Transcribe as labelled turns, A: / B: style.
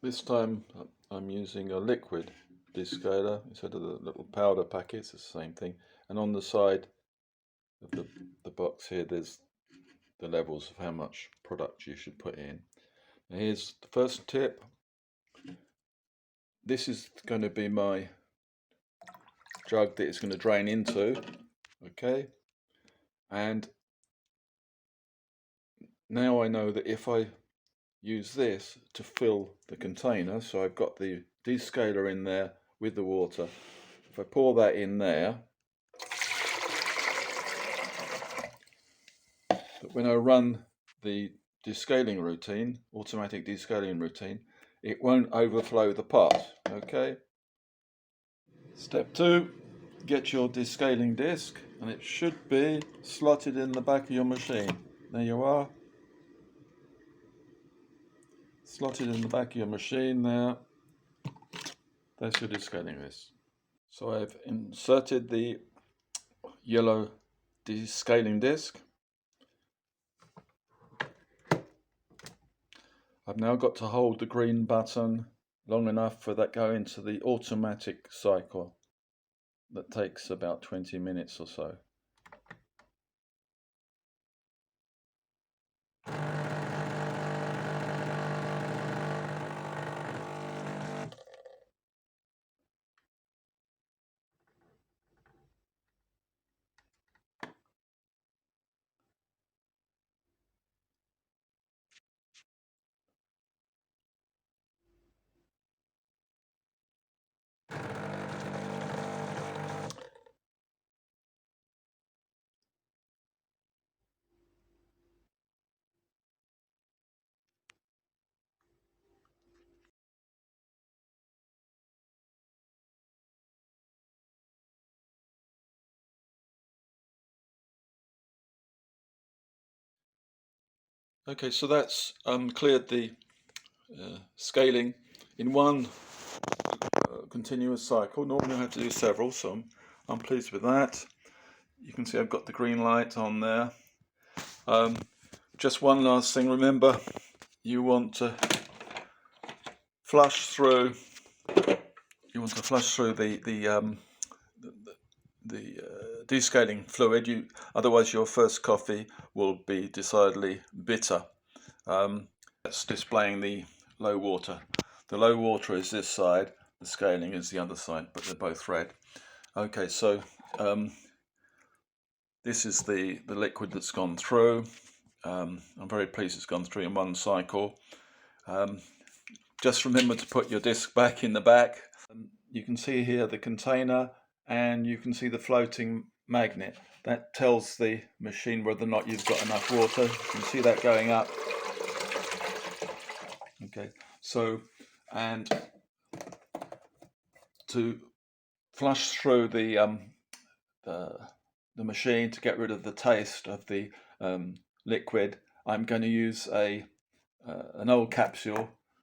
A: This time I'm using a liquid descaler instead of the little powder packets. It's the same thing. And on the side of the box here, there's the levels of how much product you should put in. Now here's the first tip. This is going to be my jug that it's going to drain into. Okay. And now I know that if I use this to fill the container, so I've got the descaler in there with the water. If I pour that in there, but when I run the descaling routine, automatic descaling routine, it won't overflow the pot. Okay. Step 2, get your descaling disc, and it should be slotted in the back of your machine. There you are. Slotted in the back of your machine there. That's your descaling disc. So I've inserted the yellow descaling disc. I've now got to hold the green button long enough for that go into the automatic cycle. That takes about 20 minutes or so. Okay, so that's cleared the scaling in one continuous cycle. Normally I have to do several, so I'm pleased with that. You can see I've got the green light on there. Just one last thing, remember you want to flush through the descaling fluid. Otherwise your first coffee will be decidedly bitter. That's displaying the low water. The low water is this side, the scaling is the other side, but they're both red. Okay, so this is the liquid that's gone through. I'm very pleased it's gone through in one cycle. Just remember to put your disc back in the back. You can see here the container, and you can see the floating magnet. That tells the machine whether or not you've got enough water. You can see that going up. Okay, so, and to flush through the machine to get rid of the taste of the liquid, I'm going to use an old capsule